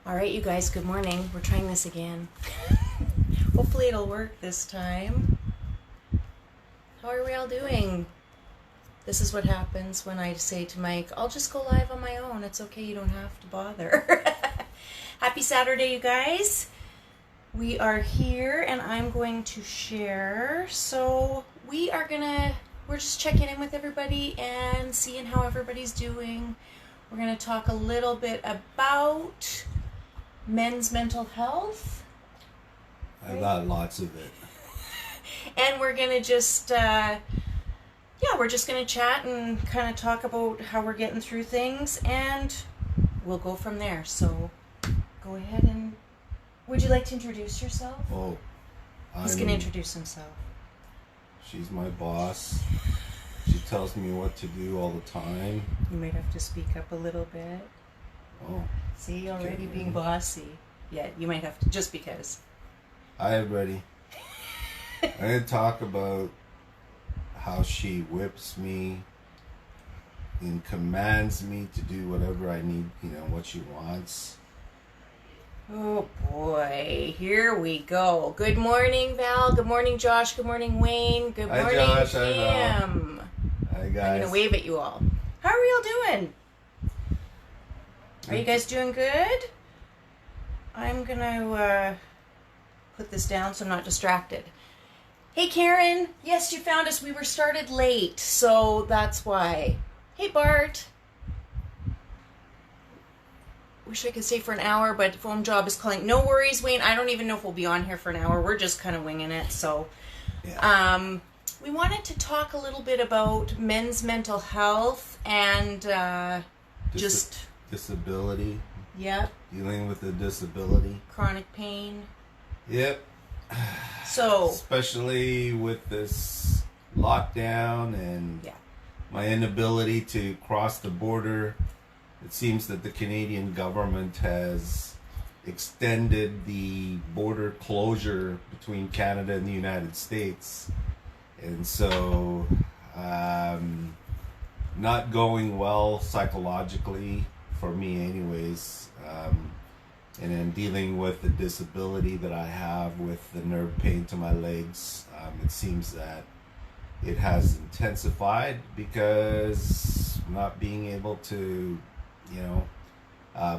All right, you guys, good morning. We're trying this again. Hopefully it'll work this time. How are we all doing? This is what happens when I say to Mike, I'll just go live on my own. It's okay, you don't have to bother. Happy Saturday, you guys. We are here and I'm going to share. So we're just checking in with everybody and seeing how everybody's doing. We're going to talk a little bit about men's mental health. I've got lots of it. And we're going to just, we're just going to chat and kind of talk about how we're getting through things, and we'll go from there. So go ahead and, would you like to introduce yourself? Oh, He's going to introduce himself. She's my boss. She tells me what to do all the time. You might have to speak up a little bit. Oh. See, already being bossy. Yeah, you might have to, just because. I'm ready. I'm going to talk about how she whips me and commands me to do whatever I need, what she wants. Oh boy, here we go. Good morning, Val. Good morning, Josh. Good morning, Wayne. Good morning, Josh. Kim. Hi, guys. I'm going to wave at you all. How are y'all doing? Are you guys doing good? I'm going to put this down so I'm not distracted. Hey, Karen. Yes, you found us. We were started late, so that's why. Hey, Bart. Wish I could stay for an hour, but phone job is calling. No worries, Wayne. I don't even know if we'll be on here for an hour. We're just kind of winging it. So, yeah. We wanted to talk a little bit about men's mental health and disability. Yep. Dealing with a disability. Chronic pain. Yep. So, especially with this lockdown and my inability to cross the border. It seems that the Canadian government has extended the border closure between Canada and the United States. And so, not going well psychologically for me anyways. And then dealing with the disability that I have with the nerve pain to my legs, it seems that it has intensified because not being able to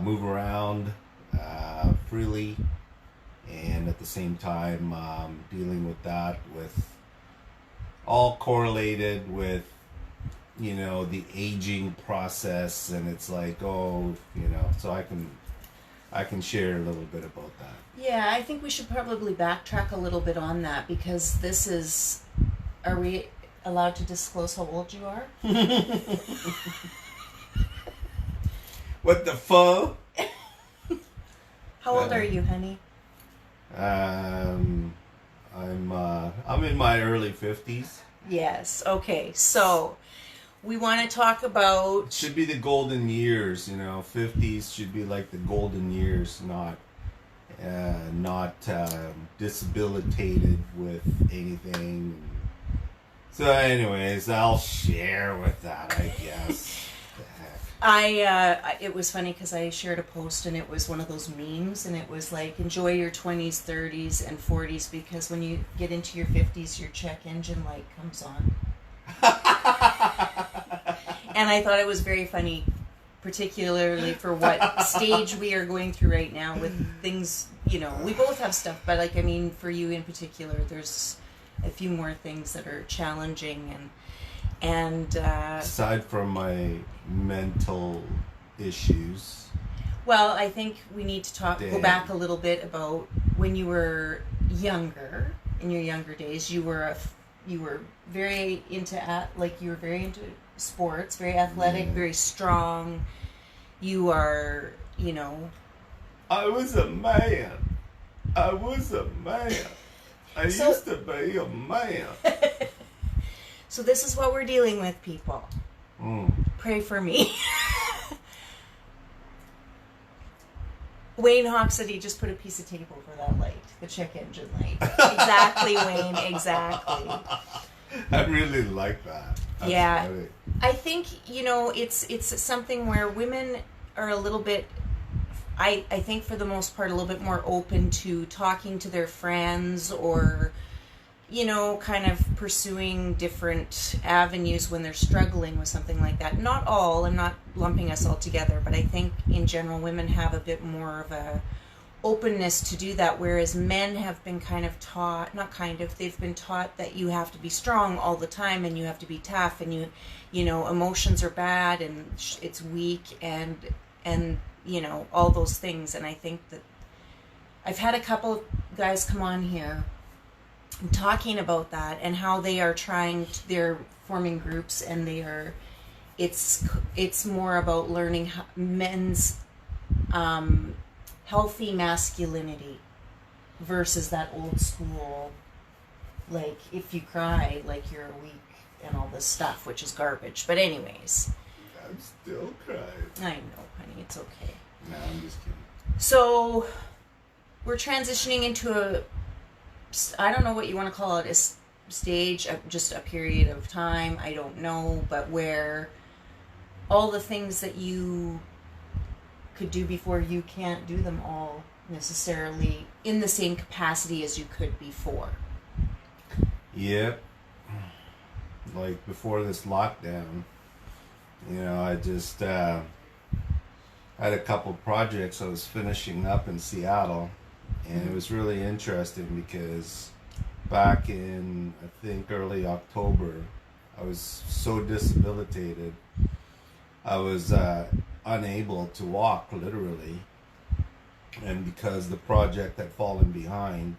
move around freely, and at the same time dealing with that, with all correlated with the aging process, and it's like so I can share a little bit about that. Yeah, I think we should probably backtrack a little bit on that, because this is, are we allowed to disclose how old you are? What the fuck? How old are you, honey? I'm in my early 50s. Yes. Okay. So we want to talk about. It should be the golden years. 50s should be like the golden years, not disabilitated with anything. So, anyways, I'll share with that, I guess. It was funny because I shared a post and it was one of those memes, and it was like, enjoy your 20s, 30s, and 40s, because when you get into your 50s, your check engine light comes on. And I thought it was very funny, particularly for what stage we are going through right now with things, we both have stuff, but for you in particular, there's a few more things that are challenging, and aside from my mental issues. Well, I think we need to go back a little bit about when you were younger. In your younger days, you were very into you were very into sports, very athletic, very strong. You are, I was a man. I used to be a man. So this is what we're dealing with, people. Pray for me. Wayne Hawk said he just put a piece of tape over that light, the check engine light. Exactly, Wayne, exactly. I really like that. That's funny. I think, it's something where women are a little bit I think for the most part a little bit more open to talking to their friends, or kind of pursuing different avenues when they're struggling with something like that. Not all, I'm not lumping us all together, but I think in general women have a bit more of a openness to do that, whereas men have been kind of taught, they've been taught that you have to be strong all the time and you have to be tough, and emotions are bad and it's weak, and all those things. And I think that I've had a couple of guys come on here talking about that and how they are they're forming groups, and it's more about learning men's healthy masculinity versus that old school, like, if you cry, like, you're weak and all this stuff, which is garbage. But anyways, I'm still crying. I know, honey, it's okay. No, I'm just kidding. So we're transitioning into I don't know what you want to call it, a stage, just a period of time, I don't know, but where all the things that you could do before, you can't do them all necessarily in the same capacity as you could before. Yep. Like before this lockdown, I just had a couple projects I was finishing up in Seattle. And it was really interesting because back in, I think, early October, I was so debilitated. I was unable to walk, literally. And because the project had fallen behind,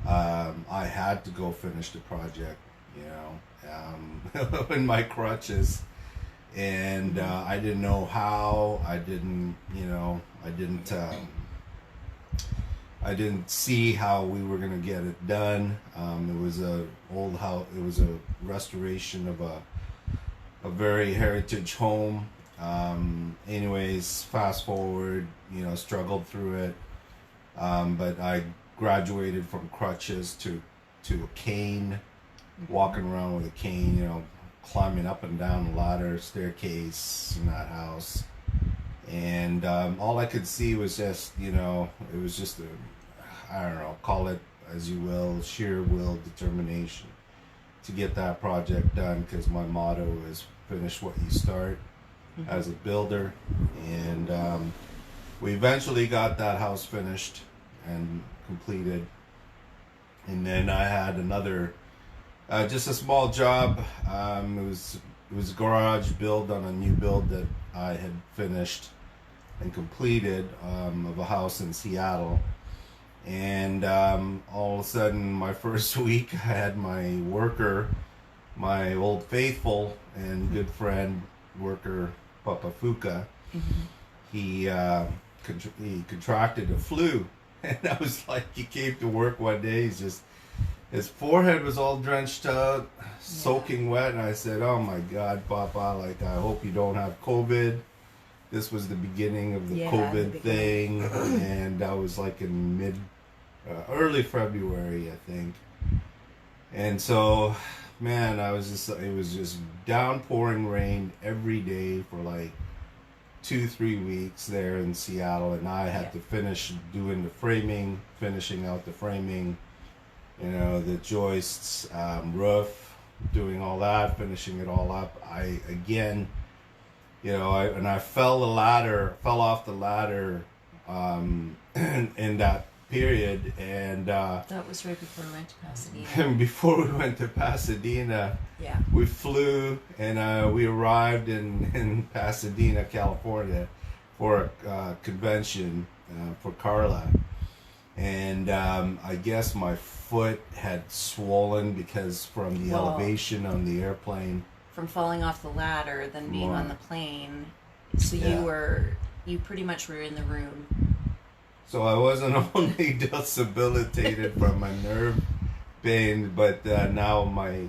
I had to go finish the project, in my crutches. And I didn't know how. I didn't see how we were going to get it done. It was a old house. It was a restoration of a very heritage home. Anyways, fast forward, struggled through it. But I graduated from crutches to a cane, walking around with a cane, climbing up and down the ladder, staircase in that house. And all I could see was just, it was just I don't know, call it as you will, sheer will, determination to get that project done, because my motto is finish what you start as a builder. And we eventually got that house finished and completed. And then I had another, just a small job. It was a garage build on a new build that I had finished and completed, of a house in Seattle. And all of a sudden, my first week, I had my worker, my old faithful and good friend worker, Papa Fuka. He contracted a flu, and I was like, he came to work one day. His forehead was all drenched out, soaking wet, and I said, "Oh my God, Papa! Like, I hope you don't have COVID." This was the beginning of the COVID thing, and I was like in early February, I think. And so, man, it was just downpouring rain every day for like 2-3 weeks there in Seattle, and I had to finish doing the framing, finishing out the framing, the joists, roof, doing all that, finishing it all up. I fell off the ladder in that period, and that was right before we went to Pasadena. And before we went to Pasadena, we flew, and we arrived in Pasadena, California, for a convention for Carla. And I guess my foot had swollen because from the elevation on the airplane, from falling off the ladder, then being on the plane. So you pretty much were in the room. So I wasn't only debilitated from my nerve pain, but now my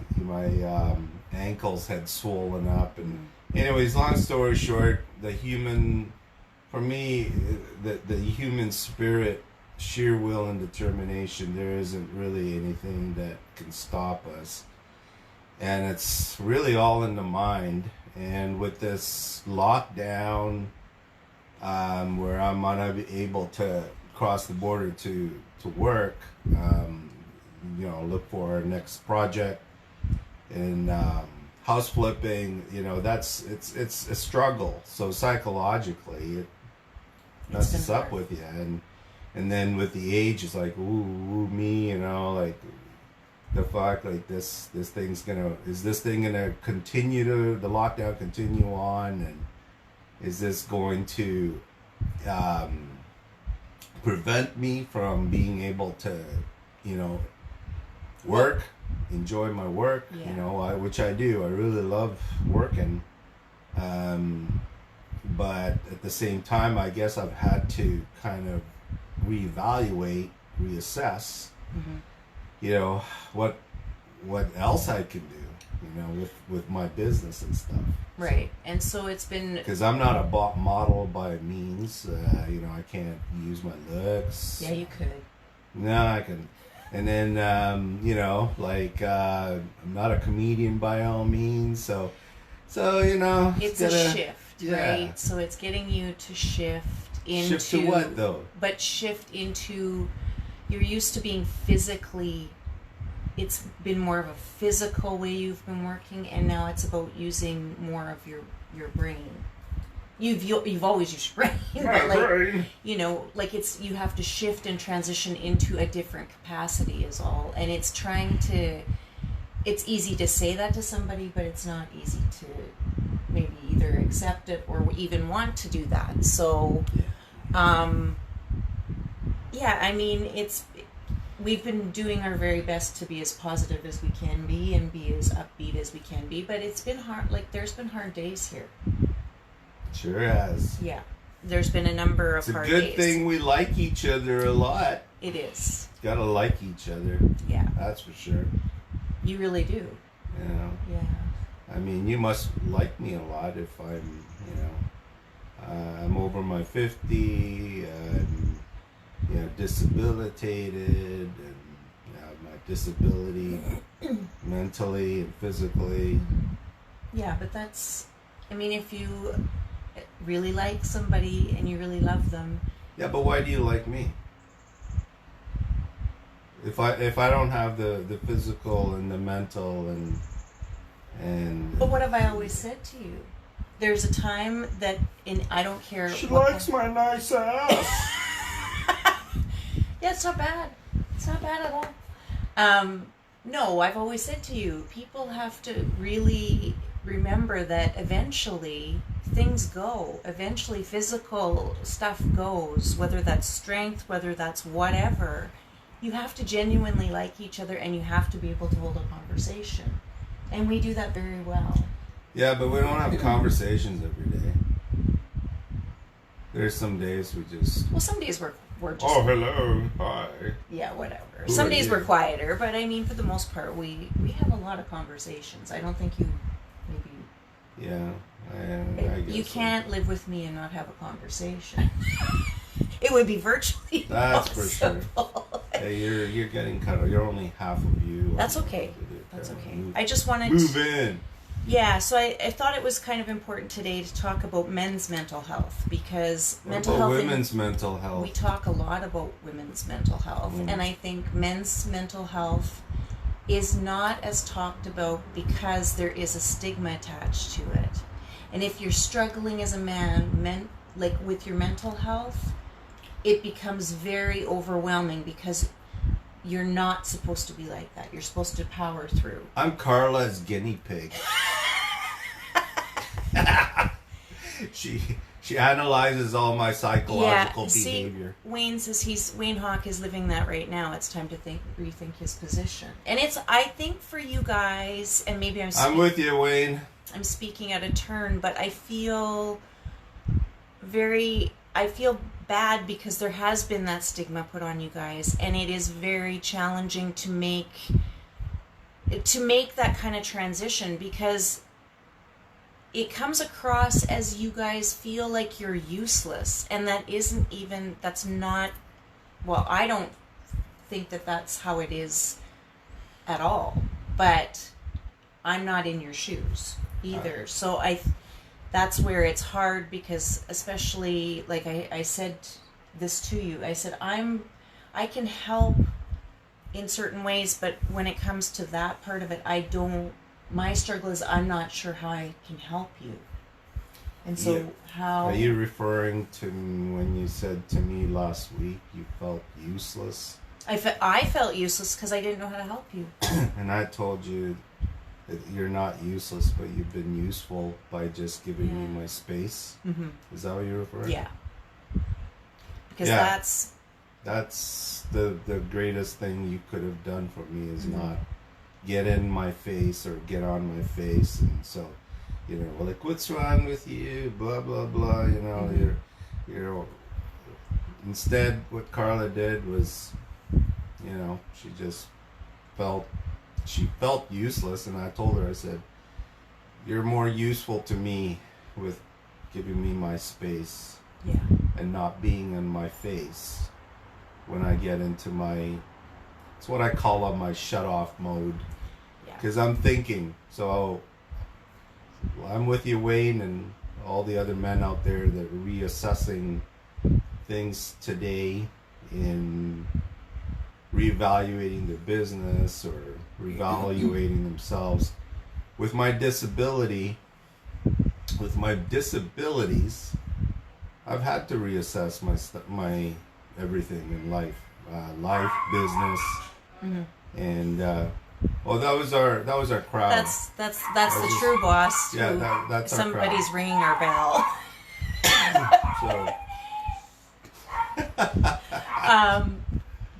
ankles had swollen up. And anyways, long story short, the human spirit, sheer will and determination, there isn't really anything that can stop us. And it's really all in the mind. And with this lockdown, where I'm unable to cross the border to work. Look for our next project, and house flipping. It's a struggle. So psychologically, it messes up with you, and then with the age, it's like ooh me, like the fuck, like this thing's is this thing gonna continue to the lockdown continue on, and is this going to prevent me from being able to work, enjoy my work, which I do. I really love working, but at the same time, I guess I've had to kind of reevaluate, reassess, what else I can do, with my business and stuff. Right, and so it's been... Because I'm not a model by means. I can't use my looks. Yeah, you could. No, I can. And then, I'm not a comedian by all means. So it's a shift, right? So it's getting you to shift into... Shift to what, though? But shift into... You're used to being physically... It's been more of a physical way you've been working, and now it's about using more of your brain. You've always used your brain, but brain. You have to shift and transition into a different capacity is all. And it's easy to say that to somebody, but it's not easy to maybe either accept it or even want to do that. So, we've been doing our very best to be as positive as we can be and be as upbeat as we can be, but it's been hard. Like, there's been hard days here. Sure has. Yeah. There's been a number of hard days. It's a good thing we like each other a lot. It is. Gotta like each other. Yeah. That's for sure. You really do. Yeah. I mean, you must like me a lot if I'm, I'm over my 50, disabilitated, and my disability mentally and physically. Yeah, but that's, if you really like somebody and you really love them. Yeah, but why do you like me? If I don't have the physical and the mental and But what have I always said to you? There's a time that I don't care. She likes my nice ass. Yeah, it's not bad. It's not bad at all. No, I've always said to you, people have to really remember that eventually things go. Eventually physical stuff goes, whether that's strength, whether that's whatever. You have to genuinely like each other, and you have to be able to hold a conversation. And we do that very well. Yeah, but we don't have conversations every day. There's some days we just... Well, some days we're just... Oh, hello. Hi. Yeah, whatever. Some days we're quieter, but for the most part, we have a lot of conversations. I don't think you maybe... Yeah, I guess you can't live with me and not have a conversation. It would be virtually That's impossible. for sure. Hey, you're getting kind of... You're only half of you. That's okay. That's okay. I just wanted Move in. Yeah, so I thought it was kind of important today to talk about men's mental health, because women's mental health. We talk a lot about women's mental health, and I think men's mental health is not as talked about because there is a stigma attached to it. And if you're struggling as a man, with your mental health, it becomes very overwhelming because you're not supposed to be like that. You're supposed to power through. I'm Carla's guinea pig. She analyzes all my psychological behavior. Wayne Hawk is living that right now. It's time to rethink his position. And I think for you guys, and maybe I'm with you, Wayne. I'm speaking out of turn, but I feel bad because there has been that stigma put on you guys, and it is very challenging to make that kind of transition, because it comes across as you guys feel like you're useless, and that's not, well, I don't think that that's how it is at all, but I'm not in your shoes either. So that's where it's hard because, especially like I said this to you, I said I can help in certain ways, but when it comes to that part of it, my struggle is I'm not sure how I can help you. And so how... Are you referring to when you said to me last week you felt useless? I felt useless because I didn't know how to help you. And I told you that you're not useless, but you've been useful by just giving me my space. Mm-hmm. Is that what you're referring? Yeah. Because that's the greatest thing you could have done for me is not get in my face or get on my face. And so, you know, like, what's wrong with you? Blah, blah, blah. You know, you're instead what Carla did was, you know, she felt useless. And I told her, I said, you're more useful to me with giving me my space and not being in my face when I get into it's what I call on my shut off mode. Because I'm thinking, so I'm with you, Wayne, and all the other men out there that are reassessing things today in reevaluating their business or reevaluating themselves. With my disabilities, I've had to reassess my everything in life, business, and that was our crowd. That's the true boss. Yeah, that's our crowd. Somebody's ringing our bell. So.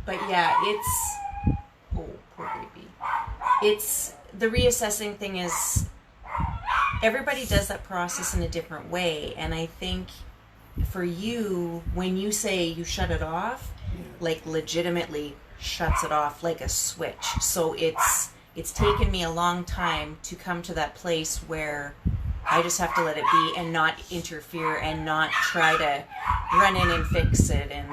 But yeah, poor baby. It's the reassessing thing is everybody does that process in a different way, and I think for you, when you say you shut it off, like legitimately shuts it off like a switch. So it's taken me a long time to come to that place where I just have to let it be and not interfere and not try to run in and fix it and,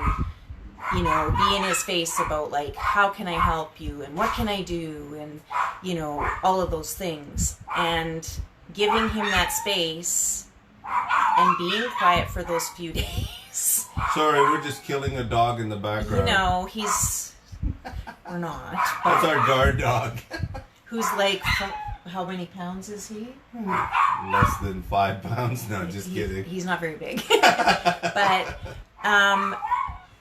you know, be in his face about like, how can I help you and what can I do and, you know, all of those things. And giving him that space and being quiet for those few days. Sorry, we're just killing a dog in the background. You know, we're not. That's our guard dog. Who's like, how many pounds is he? Less than 5 pounds. No, just kidding. He's not very big. But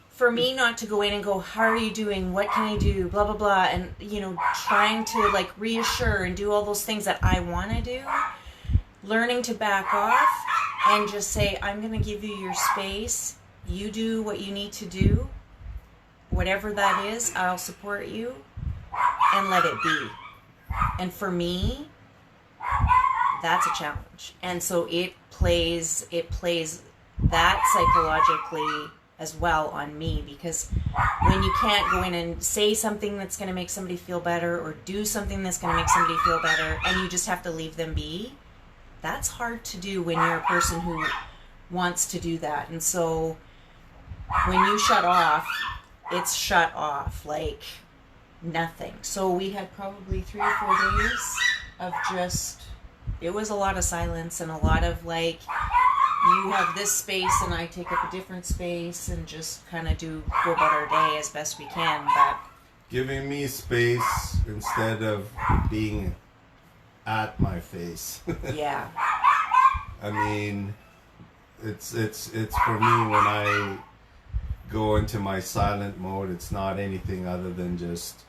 for me not to go in and go, how are you doing? What can I do? Blah, blah, blah. And, you know, trying to like reassure and do all those things that I want to do. Learning to back off and just say, I'm going to give you your space. You do what you need to do. Whatever that is, I'll support you and let it be. And for me, that's a challenge. And so it plays that psychologically as well on me, because when you can't go in and say something that's going to make somebody feel better or do something that's going to make somebody feel better and you just have to leave them be, that's hard to do when you're a person who wants to do that. And so when you shut off, it's shut off like nothing. So we had probably 3 or 4 days of it was a lot of silence and a lot of like, you have this space and I take up a different space and just kind of go about our day as best we can. But giving me space instead of being at my face. Yeah. I mean, it's for me when I go into my silent mode, it's not anything other than just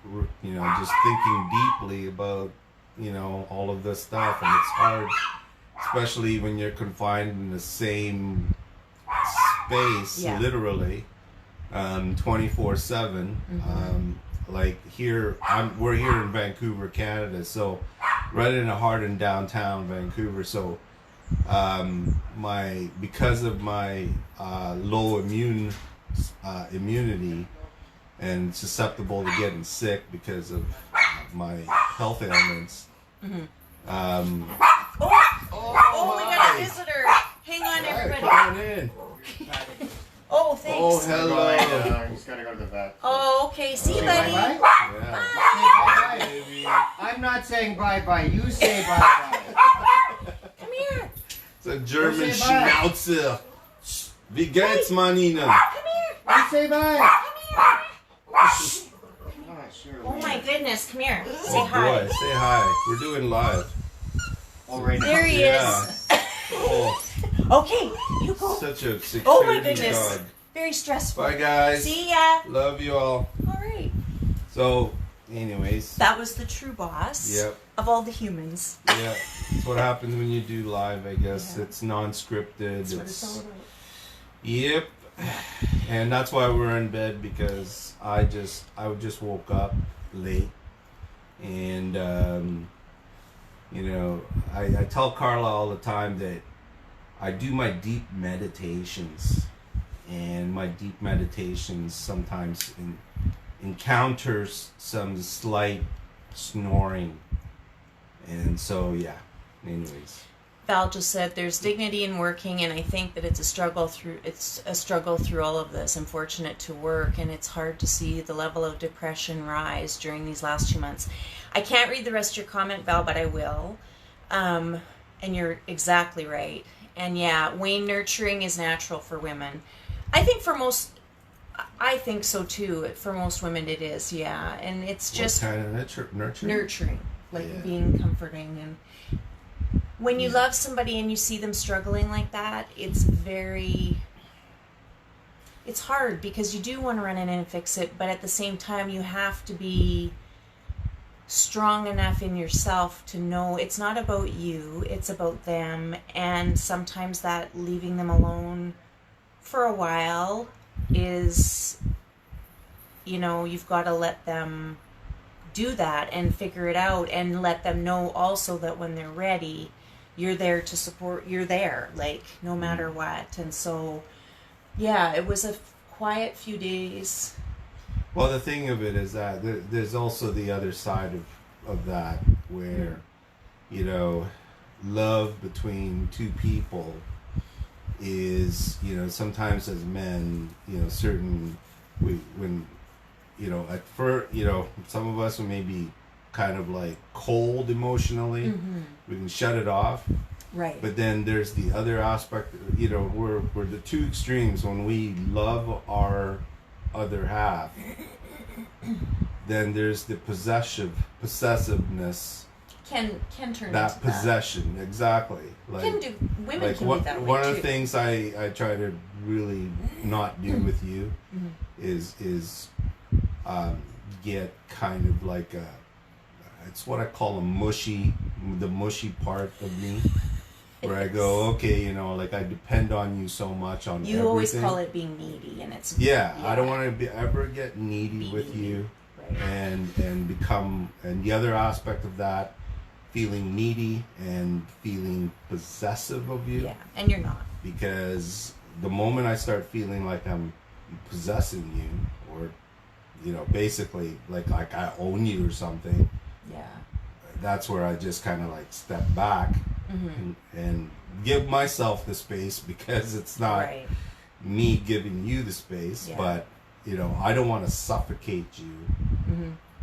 thinking deeply about, you know, all of this stuff. And it's hard, especially when you're confined in the same space, literally, 24/7. Like here, we're here in Vancouver, Canada, so right in the heart in downtown Vancouver. So because of my low immunity and susceptible to getting sick because of my health ailments. We got a visitor. Hang on, everybody. Come in. Oh, thanks. Oh, hello. He's got to go to the vet. Oh, okay. See you, buddy. Bye-bye. Yeah. Bye-bye. I'm not saying bye-bye. You say bye-bye. Come here. It's a German Say bye. Schnauzer. Wie geht's, Manina? Let's say bye. Oh, sure. Oh my goodness, come here. Say Oh hi. boy, say hi. We're doing live. Oh, right now. There he Yeah. is. Oh, Okay, you go. such a security Oh my goodness. dog. Very stressful. Bye, guys. See ya. Love you all. All right. So, anyways. That was the true boss Yep. of all the humans. Yeah. That's what happens when you do live, I guess. Yeah. It's non-scripted. That's what it's all about. Yep. And that's why we're in bed, because I just woke up late, and I tell Carla all the time that I do my deep meditations, and my deep meditations sometimes encounters some slight snoring, and so yeah. Anyways. Val just said there's dignity in working, and I think that it's a struggle through all of this. I'm fortunate to work, and it's hard to see the level of depression rise during these last 2 months. I can't read the rest of your comment, Val, but I will. And you're exactly right. And yeah, Wayne, nurturing is natural for women. I think so too. For most women it is, yeah. And it's just what kind of nurturing, like Yeah. being comforting. And when you love somebody and you see them struggling like that, it's hard, because you do want to run in and fix it, but at the same time you have to be strong enough in yourself to know it's not about you, it's about them. And sometimes that leaving them alone for a while is, you've got to let them do that and figure it out, and let them know also that when they're ready, you're there to support. You're there, like, no matter what. And so, yeah, it was a quiet few days. Well, the thing of it is that there's also the other side of that, where, love between two people is, sometimes as men, at first, some of us may be kind of like cold emotionally. Mm-hmm. We can shut it off. Right. But then there's the other aspect, we're the two extremes. When we love our other half, then there's the possessiveness. Can turn That into possession, exactly. Women can like be that way one of too. the things I try to really not do with you is get kind of like it's what I call the mushy part of me, where I go, okay, like I depend on you so much on You everything. always call it being needy, and it's I don't want to ever get needy with you, right. and become, and the other aspect of that, feeling needy and feeling possessive of you. Yeah, and you're not. Because the moment I start feeling like I'm possessing you, or basically like I own you or something, Yeah. that's where I just kind of like step back and give myself the space, because it's not Right. me giving you the space, Yeah. but I don't want to suffocate you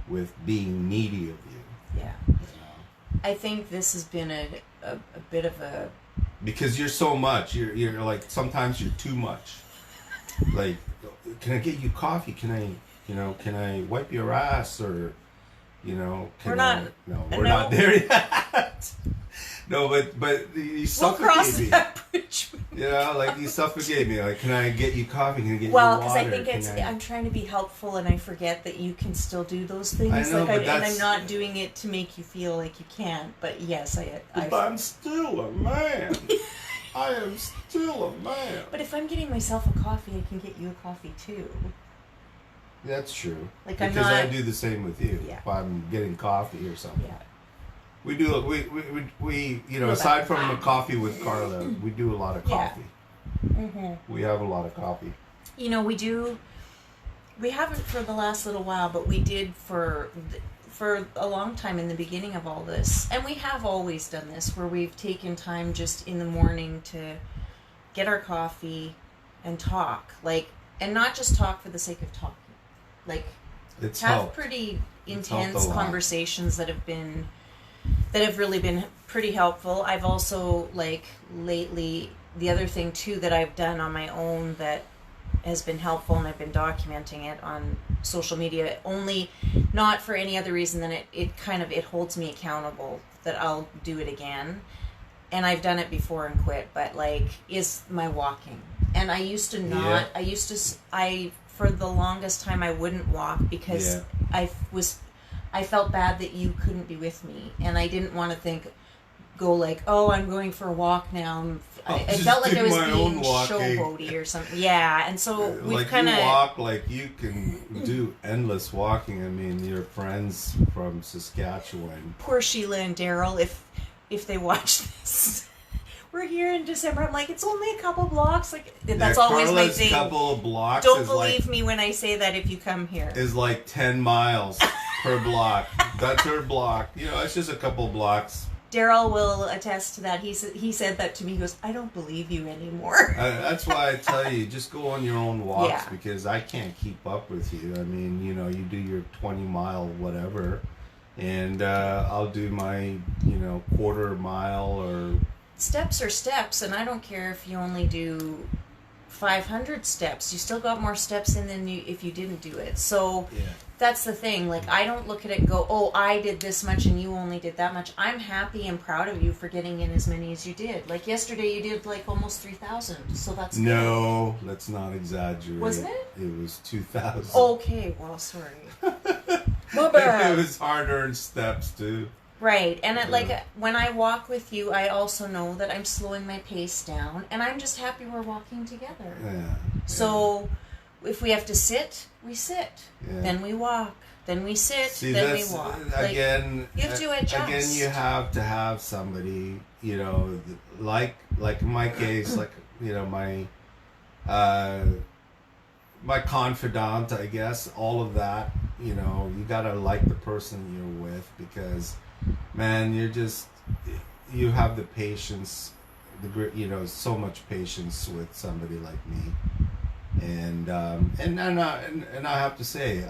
with being needy of you. Yeah. I think this has been a bit of a... Because you're so much. You're like, sometimes you're too much. Like, can I get you coffee? Can I wipe your ass? Or, We're we're not there yet. No, but you We'll suffocate cross me. that bridge. Like you suffocate me. Like, can I get you coffee? Can I get Well, you because water? I think I'm trying to be helpful, and I forget that you can still do those things. I know, but and I'm not doing it to make you feel like you can't. But yes, But I'm still a man. I am still a man. But if I'm getting myself a coffee, I can get you a coffee too. That's true. Like, I'm because I not- do the same with you. Yeah. If I'm getting coffee or something. Yeah. We do. We aside from the coffee with Carla, we do a lot of Yeah. coffee. We have a lot of coffee. We do. We haven't for the last little while, but we did for a long time in the beginning of all this, and we have always done this, where we've taken time just in the morning to get our coffee and talk, and not just talk for the sake of talking, It's have helped. pretty It's helped intense a lot. conversations that have been that have really been pretty helpful. I've also, like, lately, the other thing too that I've done on my own that has been helpful, and I've been documenting it on social media, only not for any other reason than it holds me accountable that I'll do it again. And I've done it before and quit, but like, is my walking. And I used to not, I for the longest time I wouldn't walk because I felt bad that you couldn't be with me, and I didn't want to go like, oh, I'm going for a walk now. I felt like I was being showboaty or something. Yeah, and so we've like kind of you walk like you can do endless walking. I mean, your friends from Saskatchewan. Poor Sheila and Daryl, if they watch this. We're here in December. I'm like, it's only a couple blocks. Like, that's always my thing. Couple of blocks. Don't believe me when I say that if you come here. Is like 10 miles per block. That's her block. You know, it's just a couple blocks. Daryl will attest to that. He said that to me. He goes, I don't believe you anymore. That's why I tell you, just go on your own walks because I can't keep up with you. I mean, you know, you do your 20-mile whatever, and I'll do my, quarter mile or... Steps are steps, and I don't care if you only do 500 steps. You still got more steps in than if you didn't do it. So that's the thing. Like, I don't look at it and go, oh, I did this much and you only did that much. I'm happy and proud of you for getting in as many as you did. Like, yesterday you did like almost 3,000. So that's good. No, let's not exaggerate. Wasn't it? It was 2,000. Okay, well, sorry. My bad. It was hard-earned steps, too. Right, and when I walk with you, I also know that I'm slowing my pace down, and I'm just happy we're walking together. Yeah. So, if we have to sit, we sit. Yeah. Then we walk. Then we sit. Then we walk. Again, you have to adjust. Again, you have to have somebody, like in my case, my confidant, I guess. All of that, you gotta like the person you're with because. Man, you have the patience, so much patience with somebody like me, and I have to say,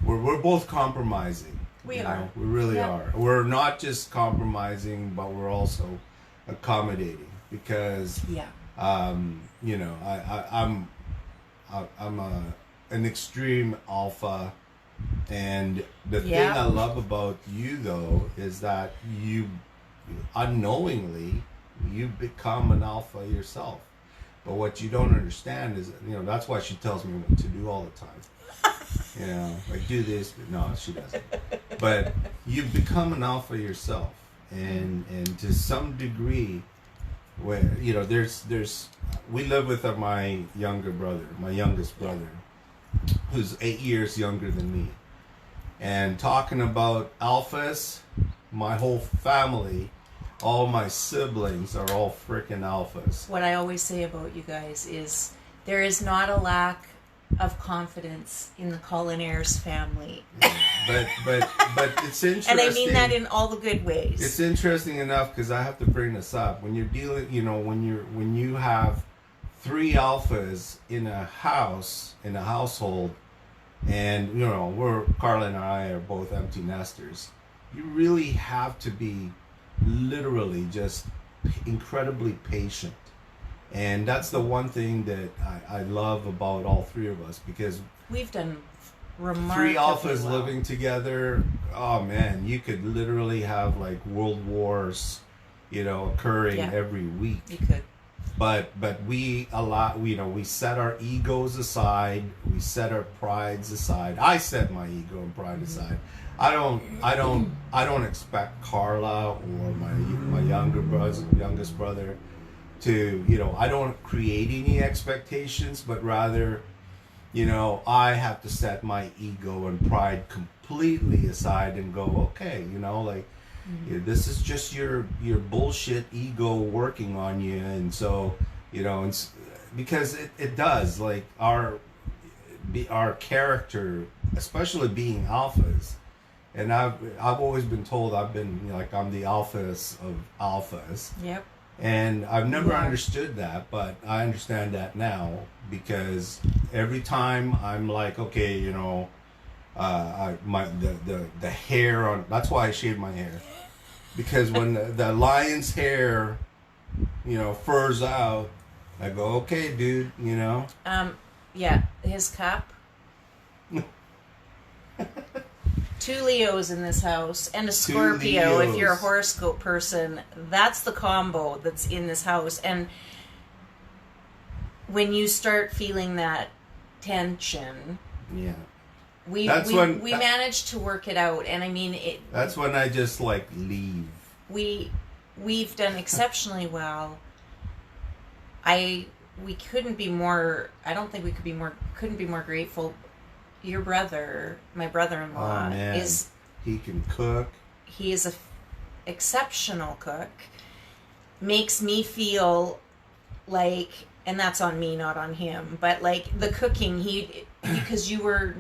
we're both compromising. We are. We really are. We're not just compromising, but we're also accommodating because, I'm an extreme alpha. And the thing I love about you, though, is that you unknowingly you become an alpha yourself. But what you don't understand is, that's why she tells me what to do all the time. Like do this, but no, she doesn't. But you become an alpha yourself, and to some degree, where there's we live with my youngest brother. Who's 8 years younger than me. And talking about alphas, my whole family, all my siblings are all freaking alphas. What I always say about you guys is there is not a lack of confidence in the Collinaires family. But it's interesting. And I mean that in all the good ways. It's interesting enough because I have to bring this up. When you're dealing, when you have 3 alphas in a household, and Carla and I are both empty nesters. You really have to be literally just incredibly patient, and that's the one thing that I love about all 3 of us because we've done remarkably 3 alphas living together. Oh man, you could literally have like world wars, occurring every week. You could. But we we set our egos aside, we set our prides aside. I set my ego and pride aside. I don't expect Carla or my youngest brother to, I don't create any expectations, but rather, I have to set my ego and pride completely aside and go, okay, this is just your bullshit ego working on you, and so because it does, like our character, especially being alphas, and I've always been told I'm the alphas of alphas. Yep. And I've never understood that, but I understand that now because every time I'm like, okay, the hair on. That's why I shave my hair. because when the lion's hair, furs out, I go, okay, dude, Yeah, his cup. 2 Leos in this house and a Scorpio. If you're a horoscope person, that's the combo that's in this house. And when you start feeling that tension, yeah, we managed to work it out. And I mean, that's when I just like leave. We've done exceptionally well. We couldn't be more. I don't think we couldn't be more grateful. Your brother, my brother-in-law, he can cook. He is a exceptional cook. Makes me feel like, and that's on me, not on him, but like the cooking, because you were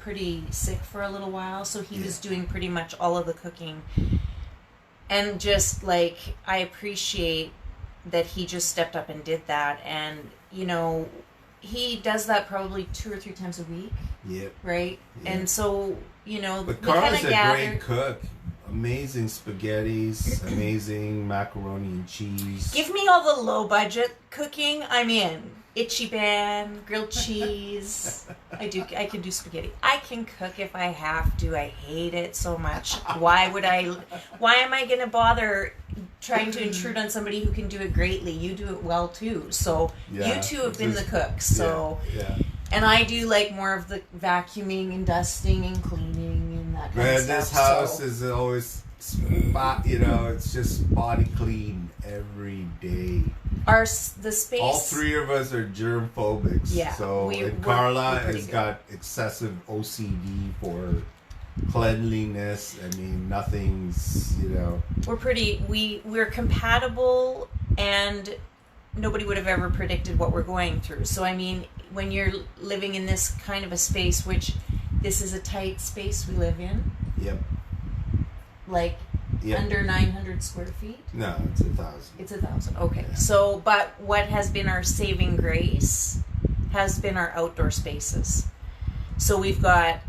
pretty sick for a little while, so he was doing pretty much all of the cooking. And just like, I appreciate that he just stepped up and did that. And, he does that probably 2 or 3 times a week. Yep. Right? Yep. And so, But Carla's a great cook. Amazing spaghettis, amazing macaroni and cheese. Give me all the low budget cooking, I'm in. Itchy ban, grilled cheese. I can do spaghetti. I can cook if I have to. I hate it so much. Why am I going to bother trying to intrude on somebody who can do it greatly? You do it well too. So you two have been the cooks. So and I do like more of the vacuuming and dusting and cleaning and that kind of stuff. This house is always it's just body clean every day. The space. All 3 of us are germ phobics. Yeah. So Carla has got excessive OCD for cleanliness. I mean, nothing's, We're compatible, and nobody would have ever predicted what we're going through. So I mean, when you're living in this kind of a space, which this is a tight space we live in. Yep. Like under 900 square feet? No, it's 1,000. It's 1,000. Okay. Yeah. So, but what has been our saving grace has been our outdoor spaces. So we've got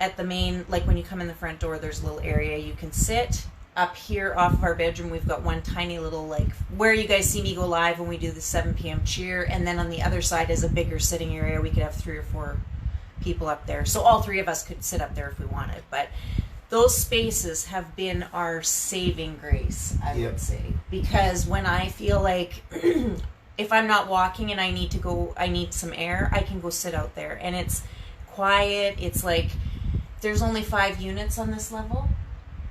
at the main, like when you come in the front door, there's a little area you can sit. Up here off of our bedroom, we've got one tiny little, like, where you guys see me go live when we do the 7 p.m. cheer. And then on the other side is a bigger sitting area. We could have 3 or 4 people up there. So all 3 of us could sit up there if we wanted. But those spaces have been our saving grace, I would say. Because when I feel like if I'm not walking and I need some air, I can go sit out there. And it's quiet. It's like, there's only 5 units on this level.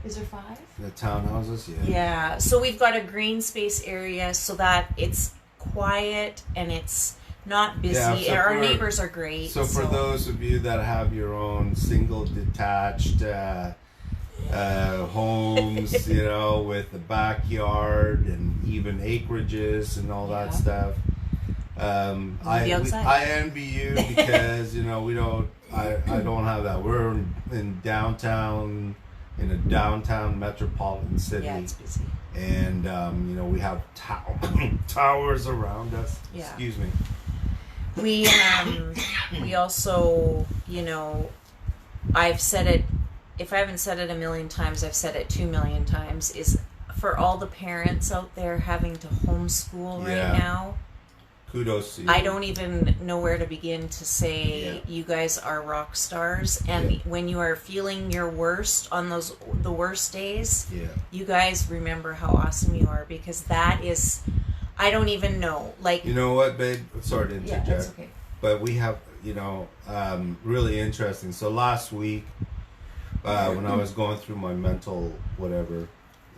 Is there 5? The townhouses, yeah. Yeah. So we've got a green space area so that it's quiet and it's not busy. Yeah, so our neighbors are great. So for those of you that have your own single detached homes, with the backyard and even acreages and all that stuff, I envy you because we don't. I don't have that. We're in downtown. In a downtown metropolitan city. Yeah, it's busy. And, we have towers around us. Yeah. Excuse me. We also, I've said it, if I haven't said it a million times, I've said it 2 million times, is for all the parents out there having to homeschool right now. Kudos to you. I don't even know where to begin to say you guys are rock stars. And when you are feeling your worst on the worst days, you guys remember how awesome you are, because that is, I don't even know. Like, you know what, babe? Sorry to interject. Yeah, that's okay. But we have, really interesting. So last week, when I was going through my mental whatever,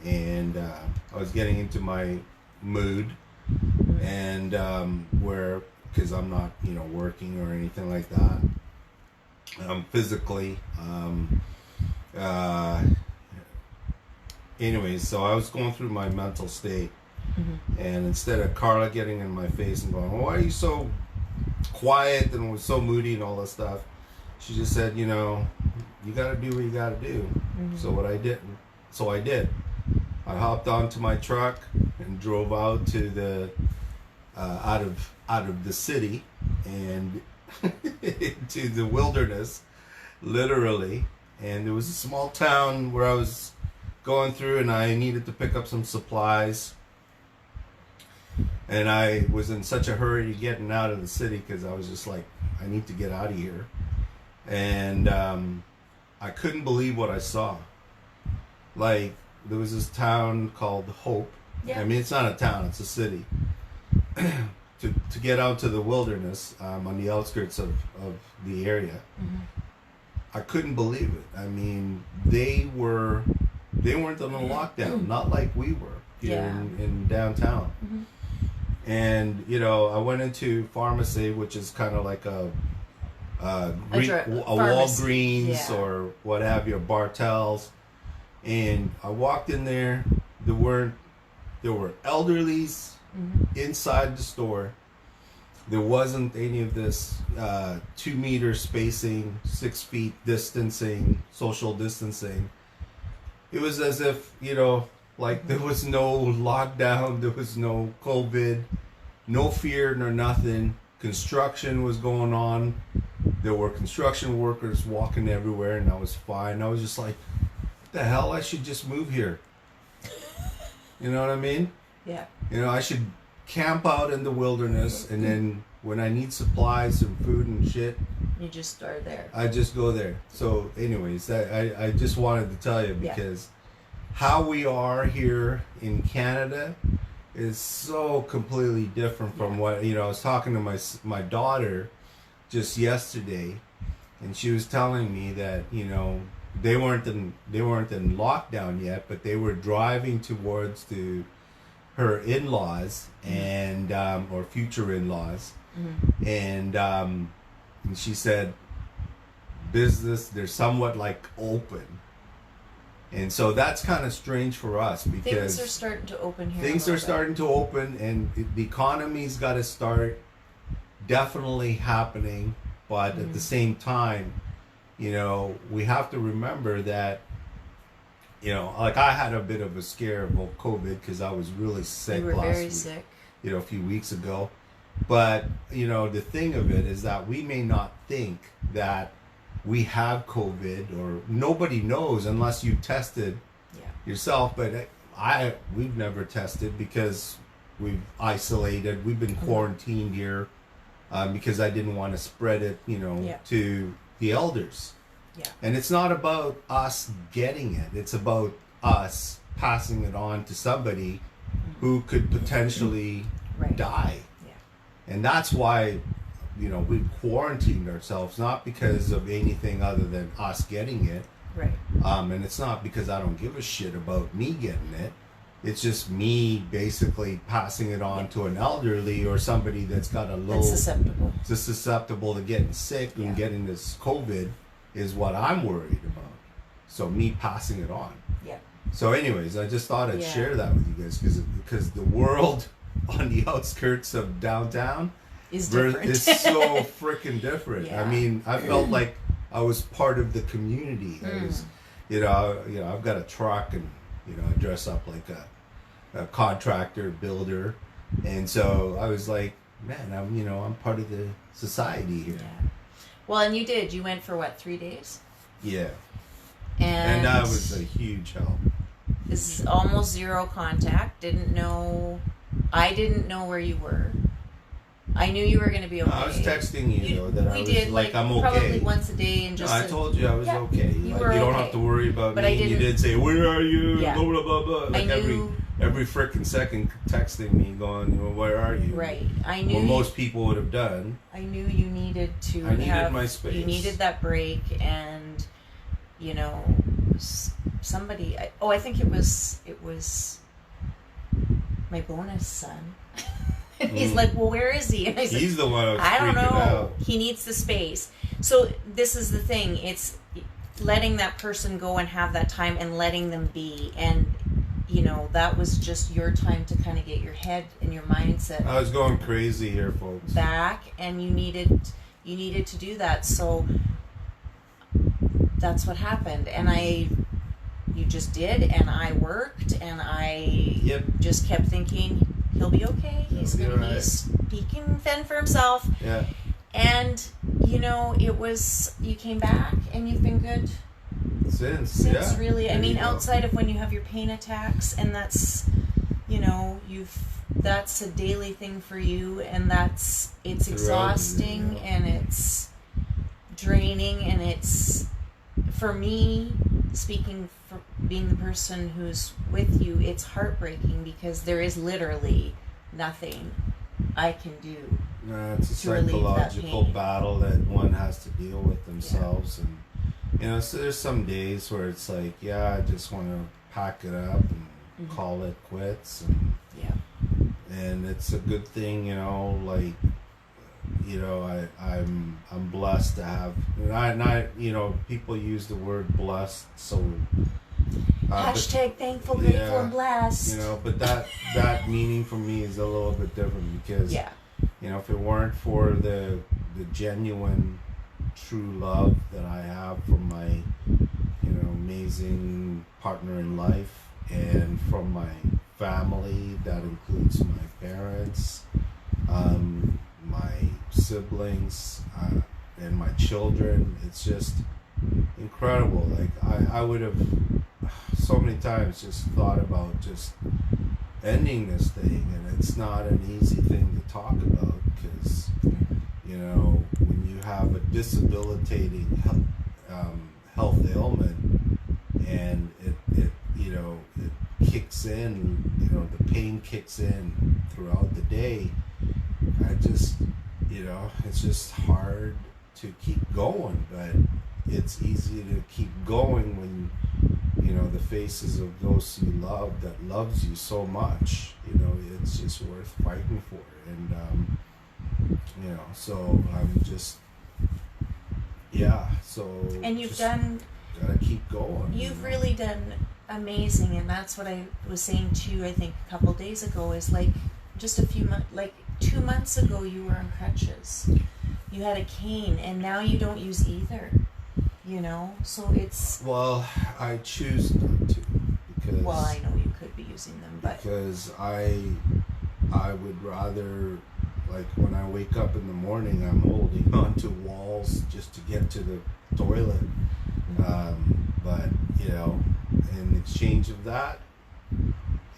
and I was getting into my mood, and because I'm not working or anything like that, physically, anyways, so I was going through my mental state, and instead of Carla getting in my face and going, why are you so quiet and was so moody and all that stuff, she just said, you gotta do what you gotta do. So I did. I hopped onto my truck and drove out to the out of the city and to the wilderness, literally. And it was a small town where I was going through, and I needed to pick up some supplies. And I was in such a hurry getting out of the city because I was just like, I need to get out of here. And I couldn't believe what I saw. Like, there was this town called Hope. Yeah. I mean, it's not a town, it's a city. to get out to the wilderness on the outskirts of the area. Mm-hmm. I couldn't believe it. I mean, they weren't on a lockdown, not like we were here in downtown. Mm-hmm. And you know, I went into pharmacy, which is kind of like a Walgreens or what have you, Bartels. And I walked in there. There were elderlies inside the store. There wasn't any of this 2 meter spacing, 6 feet distancing, social distancing. It was as if, you know, like there was no lockdown, there was no COVID, no fear nor nothing. Construction was going on. There were construction workers walking everywhere, and I was fine. I was just like, what the hell? I should just move here. You know what I mean? Yeah. You know, I should camp out in the wilderness, and then when I need supplies and food and shit, you just are there. I just go there. So anyways, I just wanted to tell you, because how we are here in Canada is so completely different from what, you know, I was talking to my daughter just yesterday, and she was telling me that, you know, they weren't in lockdown yet, but they were driving towards her in-laws and or future in-laws, and she said they're somewhat like open, and so that's kind of strange for us because things are starting to open here. Things are starting to open, and the economy's got to start definitely happening, but at the same time, you know, we have to remember that, you know, like I had a bit of a scare about COVID because I was really sick You were last very week, sick. you know, a few weeks ago. But, you know, the thing of it is that we may not think that we have COVID, or nobody knows unless you tested yourself. But we've never tested because we've isolated. We've been quarantined here because I didn't want to spread it, you know, to the elders. Yeah. And it's not about us getting it. It's about us passing it on to somebody who could potentially die. Yeah. And that's why, you know, we've quarantined ourselves, not because of anything other than us getting it. Right. And it's not because I don't give a shit about me getting it. It's just me basically passing it on to an elderly or somebody that's got a low... That's susceptible to getting sick and getting this COVID is what I'm worried about. So me passing it on. Yeah. So anyways, I just thought I'd share that with you guys because the world on the outskirts of downtown is different. It's so freaking different. Yeah. I mean, I felt like I was part of the community. I was, you know, I've got a truck, and you know, I dress up like a contractor, builder, and so I was like, man, I'm part of the society here. Yeah. Well, and you did. You went for what, 3 days? Yeah. And that was a huge help. This is almost zero contact. I didn't know where you were. I knew you were going to be okay. I was texting you though that I was did, like I'm okay. Probably once a day and just. No, I told you I was okay. You like, were you don't okay. have to worry about but me. I didn't, you did say, "Where are you?" Yeah. Blah blah blah blah. Like every freaking second texting me, going, "Well, where are you?" Right. I knew. What most people would have done. I knew you needed to. I needed my space. You needed that break, and you know, somebody. I think it was my bonus son. And he's like, well, where is he? And I said, he's the one. I don't know. Out. He needs the space. So this is the thing. It's letting that person go and have that time and letting them be. And, you know, that was just your time to kind of get your head and your mindset. I was going crazy here, folks. Back, and you needed to do that. So that's what happened. And you just did, and I worked, and I just kept thinking, he'll be okay. He's he can fend for himself. Yeah. And you know, you came back, and you've been good Since yeah, really, I there mean, you go. outside of when you have your pain attacks, and that's, you know, that's a daily thing for you, and it's Throughout the day, exhausting, yeah. and it's draining, and it's, for me, speaking for being the person who's with you, it's heartbreaking because there is literally nothing I can do. No, it's a to relieve that psychological pain. battle that one has to deal with themselves, and you know, so there's some days where it's like, yeah, I just want to pack it up and Mhm. call it quits, and Yeah. and it's a good thing, you know, like, you know, I'm blessed to have, and I you know, people use the word blessed, so but, Hashtag thankful, grateful, yeah, and blessed. you know, but that meaning for me is a little bit different because Yeah. you know, if it weren't for the genuine true love that I have from my, you know, amazing partner in life, and from my family, that includes my parents, my siblings, and my children, it's just incredible. Like I would have so many times just thought about just ending this thing, and it's not an easy thing to talk about because, you know, when you have a debilitating health ailment, and it you know, it kicks in, you know, the pain kicks in throughout the day, I just, you know, it's just hard to keep going, but it's easy to keep going when, you know, the faces of those you love, that loves you so much, you know, it's just worth fighting for. And you know, so I'm just, yeah, so And you've just done, gotta keep going. you've you know? really done amazing, and that's what I was saying to you, I think, a couple days ago, is like, just a few months, like 2 months ago, you were on crutches. You had a cane, and now you don't use either. You know, so it's, Well, I choose not to because, well, I know you could be using them, but because I would rather, like, when I wake up in the morning, I'm holding onto walls just to get to the toilet. But you know, in exchange of that,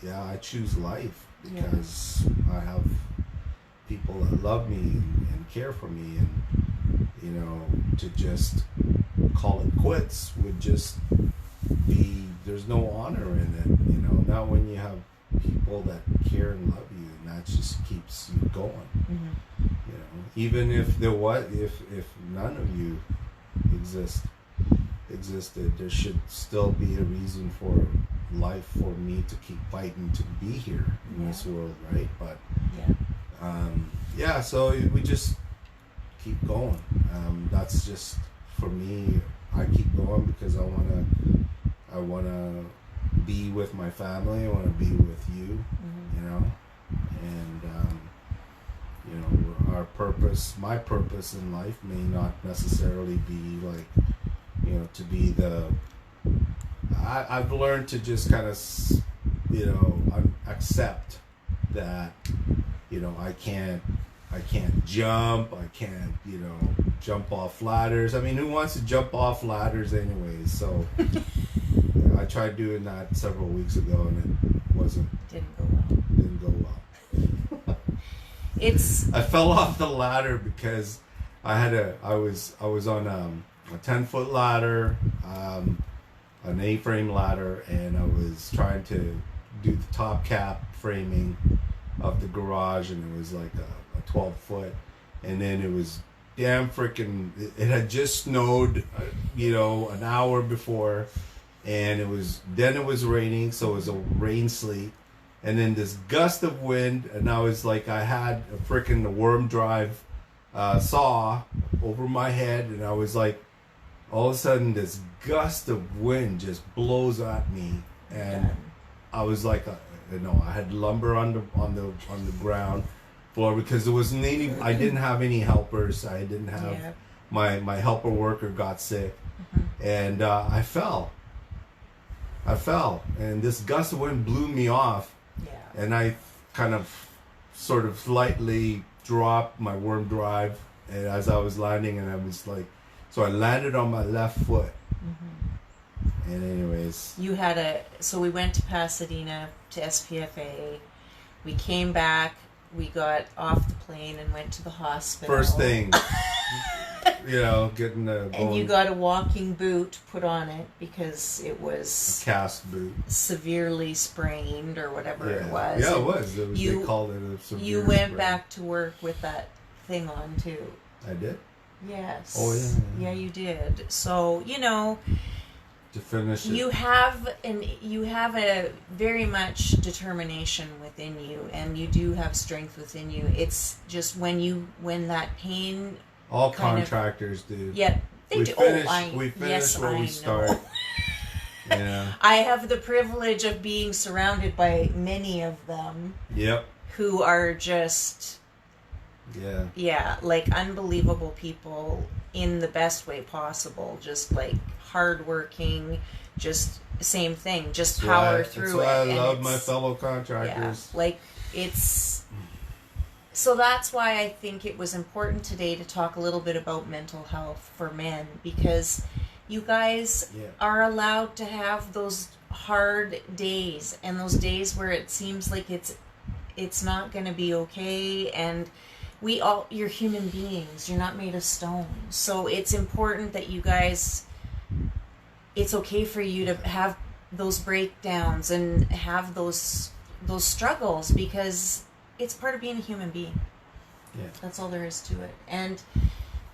yeah, I choose life because I have people that love me and care for me, and you know, to just call it quits would just be, there's no honor in it, you know, not when you have people that care and love you, and that just keeps you going. You know, even if there was, if none of you existed, there should still be a reason for life for me to keep fighting to be here in this world, right? But yeah, so we just keep going. That's just, for me, I keep going because I wanna be with my family. I wanna be with you, you know, and you know, our purpose, my purpose in life may not necessarily be like, you know, to be the. I've learned to just kind of, you know, accept that, you know, I can't jump, I can't, you know, jump off ladders. I mean, who wants to jump off ladders anyways? So I tried doing that several weeks ago, and it didn't go well. it's, I fell off the ladder because I was on a 10-foot ladder, an A-frame ladder, and I was trying to do the top cap framing of the garage, and it was like a 12-foot, and then it was damn freaking, it had just snowed, you know, an hour before, and it was raining, so it was a rain sleet, and then this gust of wind, and I was like, I had a freaking worm drive saw over my head, and I was like, all of a sudden this gust of wind just blows at me, and I was like, you know, I had lumber on the ground floor because there wasn't any. I didn't have any helpers. I didn't have my helper worker got sick, and I fell, and this gust of wind blew me off, and I kind of sort of slightly dropped my worm drive, and as I was landing, and I was like, so I landed on my left foot, And anyways, You had so we went to Pasadena to SPFA. We came back. We got off the plane and went to the hospital. first thing, getting the And you got a walking boot put on it because it was cast boot. severely sprained or whatever it was. Yeah, it was. They called it a severe You went sprain. back to work with that thing on too. I did. Yes. Oh yeah. Yeah, you did. So To finish it. you have a very much determination within you, and you do have strength within you. It's just when that pain. All kind of- contractors do. Yeah, they we do. finish, We finish where we know. start. Yeah. I have the privilege of being surrounded by many of them Yep. who are just, Yeah. like unbelievable people in the best way possible. Just like hardworking, just same thing, just power through it. That's why I love and my it's- fellow Yeah, contractors. like it's. So that's why I think it was important today to talk a little bit about mental health for men, because you guys are allowed to have those hard days and those days where it seems like it's not going to be okay, and you're human beings. You're not made of stone. So it's important that you guys, it's okay for you to have those breakdowns and have those struggles, because it's part of being a human being. Yeah. That's all there is to it. And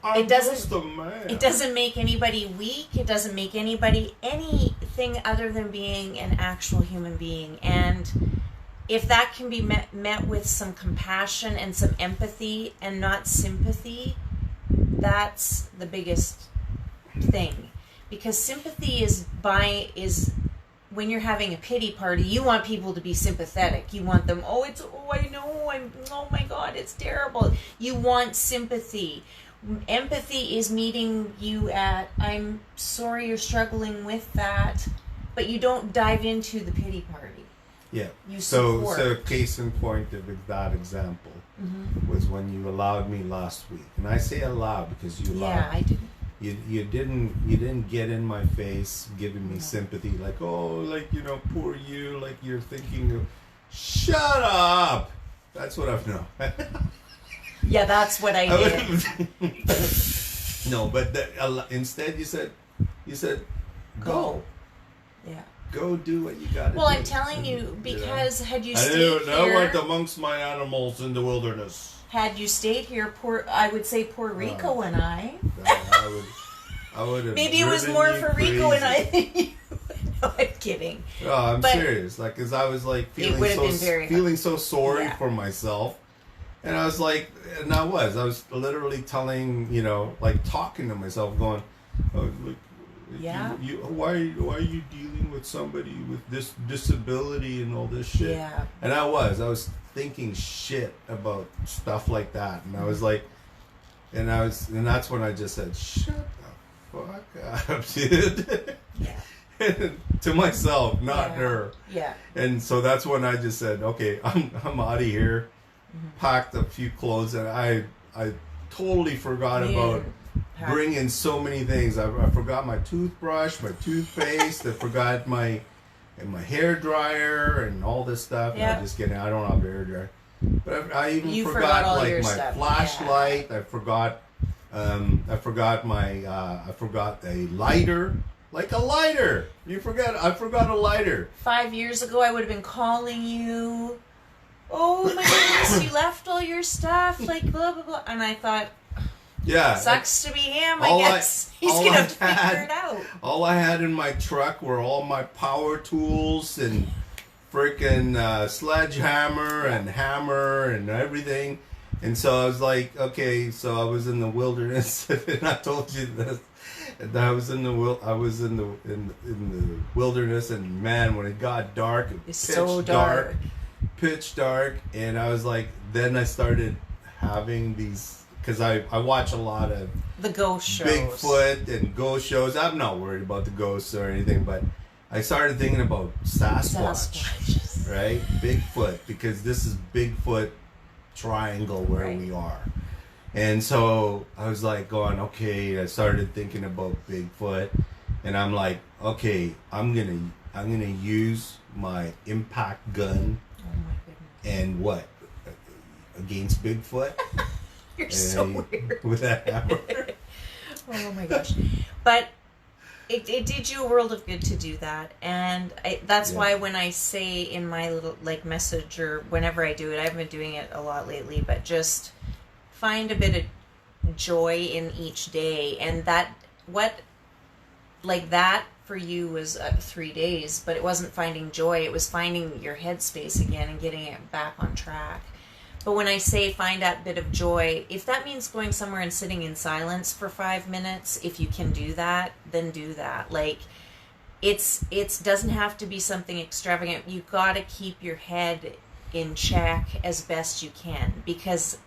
I'm it doesn't just a man. it doesn't make anybody weak. It doesn't make anybody anything other than being an actual human being. And if that can be met with some compassion and some empathy and not sympathy, that's the biggest thing. Because sympathy is when you're having a pity party, you want people to be sympathetic. You want them, oh my God, it's terrible. You want sympathy. Empathy is meeting you at, I'm sorry you're struggling with that, but you don't dive into the pity party. Yeah. You So support. case in point of that example was when you allowed me last week, and I say allowed because you allowed. Yeah, I didn't. You didn't get in my face giving me sympathy, like, poor you, like you're thinking of, shut up. That's what I've known. Yeah, that's what I did. No, but instead you said go. Yeah. Go do what you gotta do. Well, I'm telling you, because had you I stayed went here, amongst my animals in the wilderness. had you stayed here, I would say poor Rico and I. I would have. Maybe it was driven more you for Rico and I crazy. than you. No, I'm kidding. No, I'm But serious. Like, cause I was like it would have been very feeling so sorry Yeah. for myself, and I was like, and I was literally telling, like talking to myself, going, oh, look, Yeah. why are you dealing with somebody with this disability and all this shit? Yeah. And I was thinking shit about stuff like that, and I was like, and that's when I just said, shut the fuck up, dude. Yeah. To myself, not Yeah. her. Yeah. And so that's when I just said, okay, I'm out of here. Packed a few clothes, and I totally forgot about bringing so many things. I forgot my toothbrush, my toothpaste. I forgot my hair dryer and all this stuff. Yeah. I'm just kidding. I don't have a hair dryer, but I even You forgot forgot all like your my stuff. flashlight. Yeah. I forgot I forgot a lighter. Like a lighter. I forgot a lighter. 5 years ago, I would have been calling you. Oh my goodness, you left all your stuff, like blah blah blah. And I thought, Yeah. sucks to be him. I all I- guess he's all gonna I have to had- figure it out. All I had in my truck were all my power tools and freaking sledgehammer and hammer and everything. And so I was like, okay, so I was in the wilderness, and I told you this. And I was in the wilderness, and man, when it got dark, It's pitch so dark. pitch dark, and I was like, then I started having these, because I watch a lot of The ghost shows. Bigfoot and ghost shows. I'm not worried about the ghosts or anything, but I started thinking about Sasquatch. Right? Bigfoot, because this is Bigfoot triangle where Right. we are. And so I was like going, okay, I started thinking about Bigfoot. and I'm like, okay, I'm gonna use my impact gun Oh my goodness. and what against Bigfoot. You're so weird. With that hammer. Oh my gosh. But it did you a world of good to do that. And that's why when I say in my little like message or whenever I do it, I've been doing it a lot lately, but just find a bit of joy in each day. And that, that for you was 3 days, but it wasn't finding joy. It was finding your headspace again and getting it back on track. But when I say find that bit of joy, if that means going somewhere and sitting in silence for 5 minutes, if you can do that, then do that. Like, it's doesn't have to be something extravagant. You got to keep your head in check as best you can, because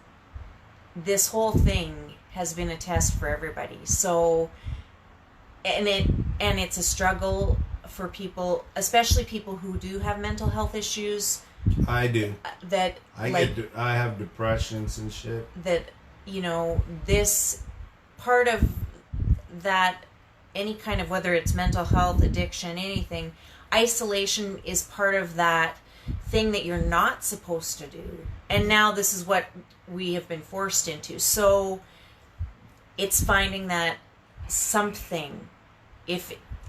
this whole thing has been a test for everybody. So, and it's a struggle for people, especially people who do have mental health issues. I do. That I have depressions and shit. That, this part of that, any kind of, whether it's mental health, addiction, anything, isolation is part of that thing that you're not supposed to do. And now this is what we have been forced into. So it's finding that something.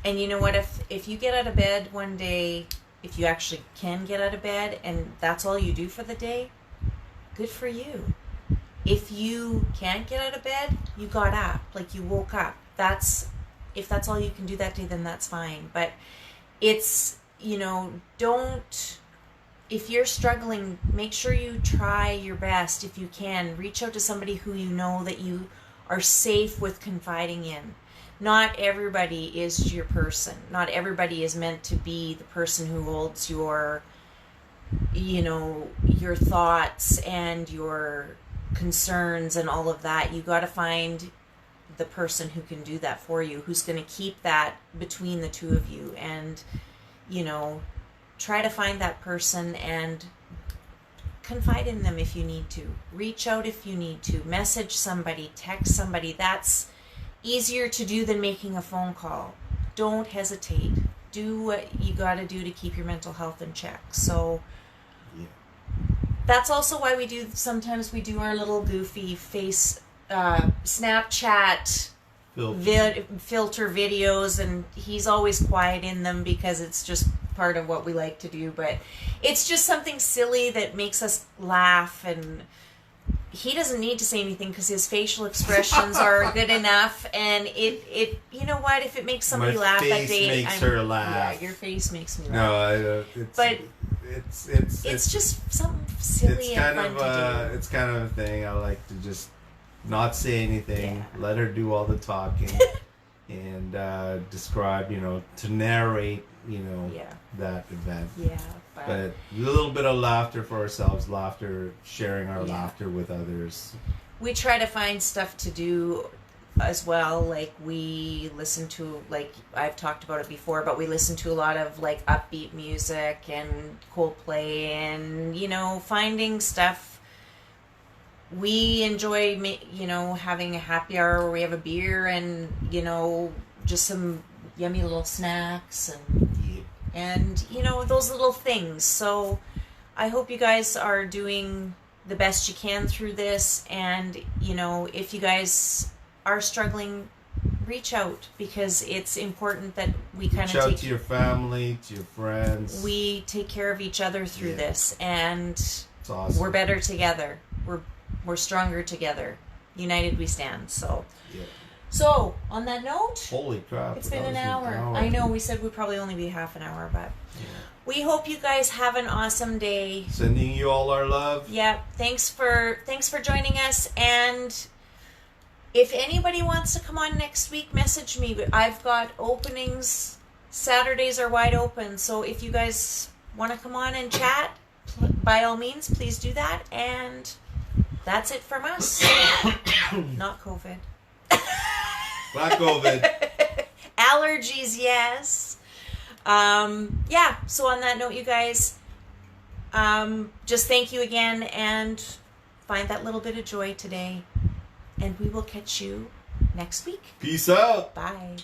And you know what, if you get out of bed one day, if you actually can get out of bed and that's all you do for the day, good for you. If you can't get out of bed, you got up, like you woke up. If that's all you can do that day, then that's fine. But it's, if you're struggling, make sure you try your best. If you can, reach out to somebody who you know that you are safe with confiding in. Not everybody is your person. Not everybody is meant to be the person who holds your thoughts and your concerns and all of that. You got to find the person who can do that for you, who's going to keep that between the two of you, and, try to find that person and confide in them if you need to. Reach out if you need to. Message somebody, text somebody. That's easier to do than making a phone call. Don't hesitate. Do what you got to do to keep your mental health in check. So that's also why sometimes we do our little goofy face Snapchat filter videos, and he's always quiet in them because it's just part of what we like to do. But it's just something silly that makes us laugh, and he doesn't need to say anything because his facial expressions are good enough. And it you know what, if it makes somebody laugh that day, makes her laugh. Yeah, your face makes me laugh. No, it's just something silly and fun to do. It's kind of a thing. I like to just not say anything, let her do all the talking, and describe, to narrate, that event. Yeah. But a little bit of laughter for ourselves, sharing our laughter with others. We try to find stuff to do as well. Like, we listen to, like, I've talked about it before, but we listen to a lot of, like, upbeat music and Coldplay and, finding stuff. We enjoy, having a happy hour where we have a beer and, just some yummy little snacks and those little things. So I hope you guys are doing the best you can through this. And, if you guys are struggling, reach out, because it's important that we kind of reach out to your family, to your friends. We take care of each other through this, and it's awesome. We're better together. We're stronger together. United we stand. So, So on that note, holy crap! It's been an hour. I know we said we'd probably only be half an hour, but we hope you guys have an awesome day. Sending you all our love. Yep. Thanks for joining us. And if anybody wants to come on next week, message me. I've got openings. Saturdays are wide open. So if you guys want to come on and chat, by all means, please do that. And that's it from us. Not COVID. Not COVID. Allergies, yes. So on that note, you guys, just thank you again, and find that little bit of joy today. And we will catch you next week. Peace out. Bye.